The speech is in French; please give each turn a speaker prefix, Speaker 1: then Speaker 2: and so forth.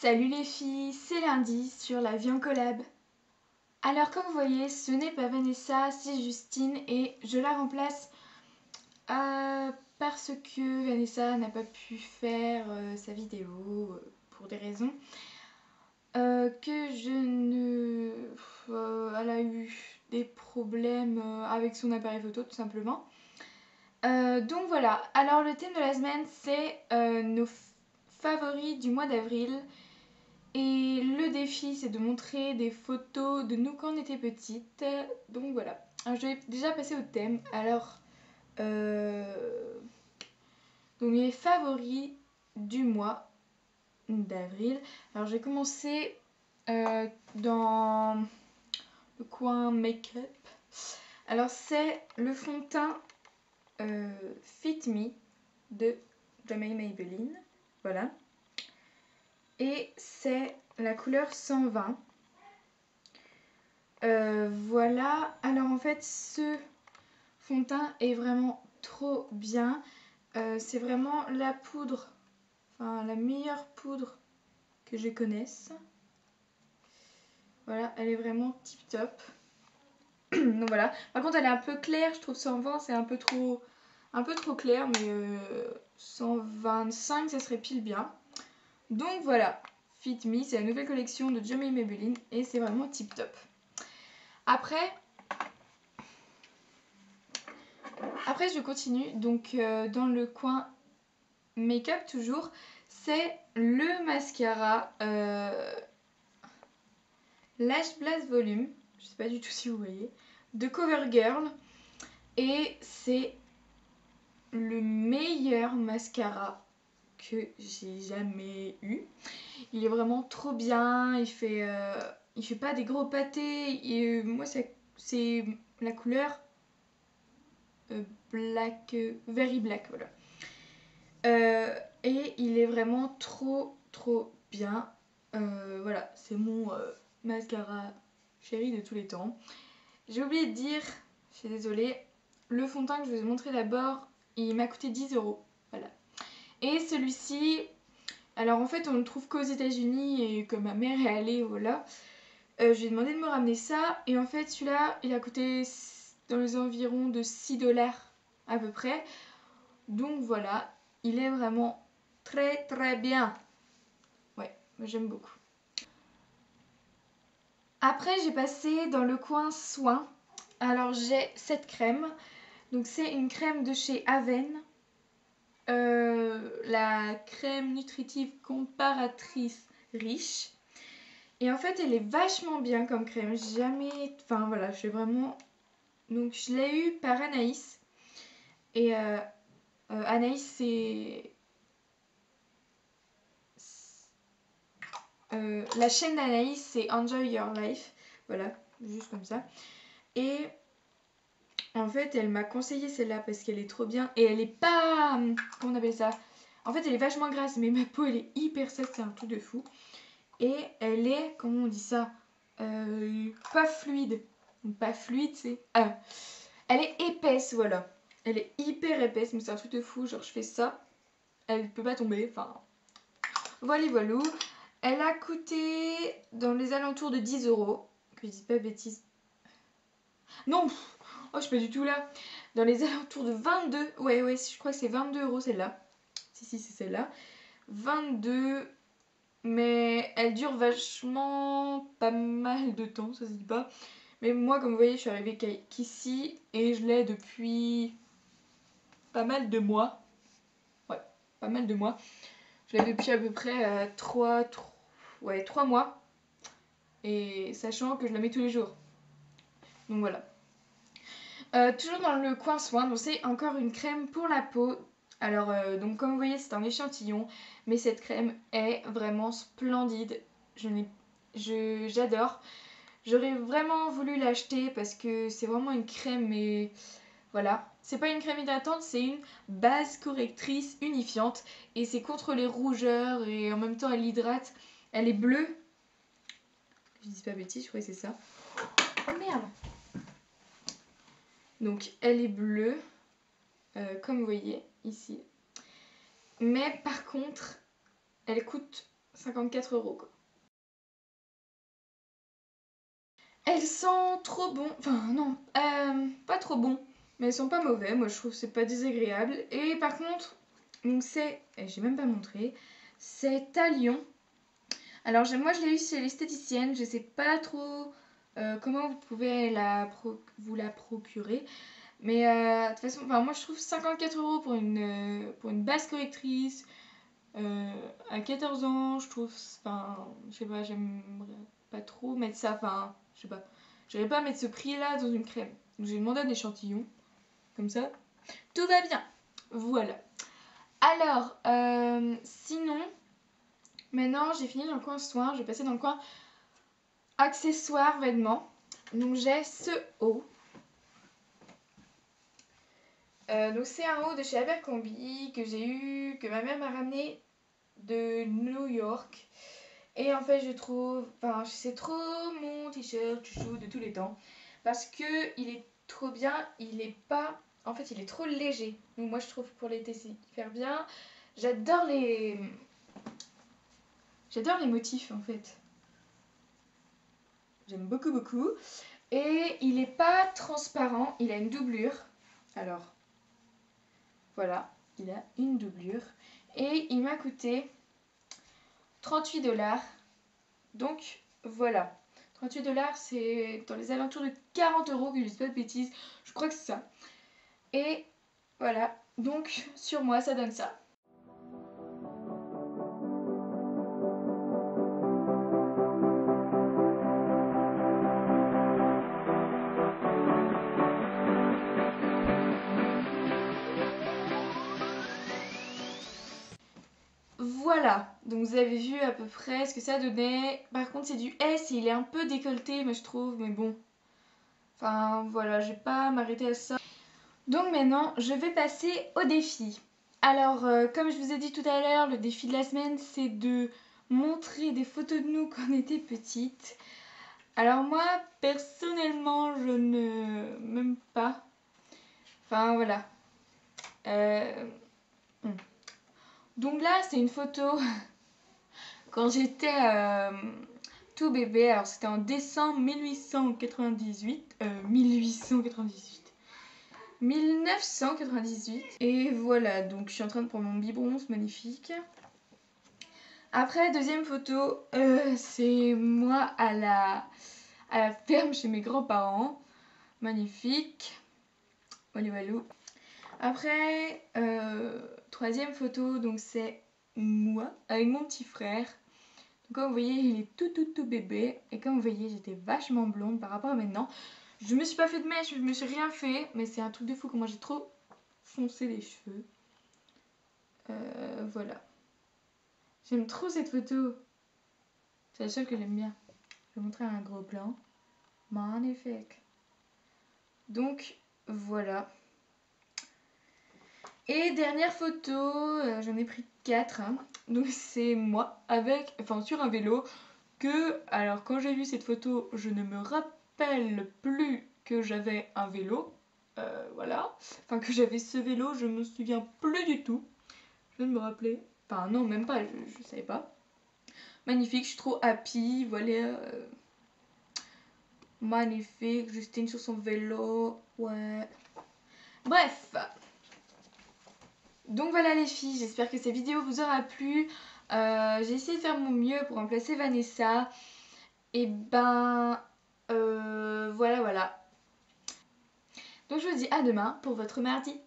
Speaker 1: Salut les filles, c'est lundi sur La Vie en collab. Alors comme vous voyez, ce n'est pas Vanessa, c'est Justine et je la remplace parce que Vanessa n'a pas pu faire sa vidéo pour des raisons que je ne... elle a eu des problèmes avec son appareil photo tout simplement. Donc voilà, alors le thème de la semaine c'est nos favoris du mois d'avril. Et le défi, c'est de montrer des photos de nous quand on était petites. Donc voilà. Alors, je vais déjà passer au thème. Alors, donc mes favoris du mois d'avril. Alors, j'ai commencé dans le coin make-up. Alors, c'est le fond de teint Fit Me de Jamie Maybelline. Voilà. Et c'est la couleur 120. Voilà, alors en fait ce fond de teint est vraiment trop bien. C'est vraiment la poudre, enfin la meilleure poudre que je connaisse. Voilà, elle est vraiment tip top. Donc voilà, par contre elle est un peu claire, je trouve 120 c'est un peu trop clair, mais 125 ça serait pile bien. Donc voilà, Fit Me, c'est la nouvelle collection de Jamie Maybelline et c'est vraiment tip top. Après je continue, donc dans le coin make-up toujours, c'est le mascara Lash Blast Volume, je sais pas du tout si vous voyez, de CoverGirl. Et c'est le meilleur mascara que j'ai jamais eu. Il est vraiment trop bien, il fait pas des gros pâtés. Et, moi c'est la couleur black, very black, voilà. Et il est vraiment trop bien. Voilà, c'est mon mascara chéri de tous les temps. J'ai oublié de dire, je suis désolée, le fond de teint que je vous ai montré d'abord, il m'a coûté 10€. Voilà. Et celui-ci, alors en fait on le trouve qu'aux États-Unis et que ma mère est allée, voilà. Je lui ai demandé de me ramener ça et en fait celui-là il a coûté dans les environs de 6$ à peu près. Donc voilà, il est vraiment très bien. Ouais, moi j'aime beaucoup. Après j'ai passé dans le coin soins. Alors j'ai cette crème. Donc c'est une crème de chez Aven. La crème nutritive comparatrice riche. Et en fait elle est vachement bien comme crème. Jamais... Enfin voilà, je suis vraiment... Donc je l'ai eu par Anaïs. Et Anaïs c'est... la chaîne d'Anaïs c'est Enjoy Your Life. Voilà, juste comme ça. Et en fait elle m'a conseillé celle-là parce qu'elle est trop bien. Et elle est pas... Comment on appelle ça? En fait elle est vachement grasse mais ma peau elle est hyper sèche, c'est un truc de fou. Et elle est, comment on dit ça, pas fluide. Pas fluide c'est... elle est épaisse, voilà. Elle est hyper épaisse mais c'est un truc de fou. Genre je fais ça, elle peut pas tomber, enfin... Voilà. Elle a coûté dans les alentours de 10€. Que je dis pas bêtises. Non, oh, je suis pas du tout là. Dans les alentours de 22. Ouais, je crois que c'est 22€ celle-là. Si, c'est celle-là. 22. Mais elle dure vachement pas mal de temps, ça se dit pas. Mais moi, comme vous voyez, je suis arrivée qu'ici et je l'ai depuis pas mal de mois. Ouais, pas mal de mois. Je l'ai depuis à peu près 3 mois. Et sachant que je la mets tous les jours. Donc voilà. Toujours dans le coin soin, donc c'est encore une crème pour la peau. Alors donc comme vous voyez c'est un échantillon, mais cette crème est vraiment splendide. J'adore. J'aurais vraiment voulu l'acheter parce que c'est vraiment une crème, mais voilà. C'est pas une crème hydratante, c'est une base correctrice unifiante et c'est contre les rougeurs et en même temps elle hydrate. Elle est bleue. Je dis pas bêtise, je crois que c'est ça. Oh merde. Donc elle est bleue, comme vous voyez ici. Mais par contre, elle coûte 54 € quoi. Elles sentent trop bon, enfin non, pas trop bon, mais elles sont pas mauvais, moi je trouve que c'est pas désagréable. Et par contre, donc c'est, j'ai même pas montré, c'est à Lyon. Alors moi je l'ai eu chez l'esthéticienne, je sais pas trop comment vous pouvez vous la procurer. Mais de toute façon, moi je trouve 54 € pour une base correctrice à 14 ans, je trouve, je sais pas, j'aimerais pas trop mettre ça, je sais pas, j'arrive pas à mettre ce prix là dans une crème. Donc j'ai demandé un échantillon, comme ça, tout va bien. Voilà. Alors, sinon, maintenant j'ai fini dans le coin soin, je vais passer dans le coin accessoires, vêtements. Donc j'ai ce haut. Donc c'est un haut de chez Abercrombie que j'ai eu, que ma mère m'a ramené de New York. Et en fait je trouve, c'est trop mon t-shirt chouchou de tous les temps. Parce que il est trop bien, il est pas, en fait il est trop léger. Donc moi je trouve pour l'été c'est hyper bien. J'adore les motifs en fait. J'aime beaucoup beaucoup. Et il est pas transparent, il a une doublure. Alors voilà, il a une doublure. Et il m'a coûté 38 $. Donc voilà. 38 $, c'est dans les alentours de 40 €, que je dis pas de bêtises. Je crois que c'est ça. Et voilà. Donc sur moi, ça donne ça. Voilà, donc vous avez vu à peu près ce que ça donnait. Par contre c'est du S et il est un peu décolleté mais je trouve, mais bon. Voilà, je vais pas m'arrêter à ça. Donc maintenant je vais passer au défi. Alors comme je vous ai dit tout à l'heure, le défi de la semaine c'est de montrer des photos de nous quand on était petites. Alors moi personnellement je ne m'aime pas. Voilà. Donc là c'est une photo quand j'étais tout bébé, alors c'était en décembre 1998. Et voilà, donc je suis en train de prendre mon biberon, c'est magnifique. Après, deuxième photo, c'est moi à la ferme chez mes grands-parents. Magnifique. Walou walou. Après, troisième photo, donc c'est moi avec mon petit frère. Comme vous voyez, il est tout bébé. Et comme vous voyez, j'étais vachement blonde par rapport à maintenant. Je me suis pas fait de mèche, je me suis rien fait. Mais c'est un truc de fou comment j'ai trop foncé les cheveux. Voilà. J'aime trop cette photo. C'est la seule que j'aime bien. Je vais montrer un gros plan. Magnifique. Donc, voilà. Et dernière photo, j'en ai pris 4. Donc c'est moi avec, sur un vélo. Alors quand j'ai vu cette photo, je ne me rappelle plus que j'avais un vélo. Voilà. Que j'avais ce vélo, je me souviens plus du tout. Je ne me rappelais. Non, même pas, je savais pas. Magnifique, je suis trop happy. Voilà. Magnifique, Justine sur son vélo. Ouais. Bref. Donc voilà les filles, j'espère que cette vidéo vous aura plu. J'ai essayé de faire mon mieux pour remplacer Vanessa. Et voilà. Donc je vous dis à demain pour votre mardi.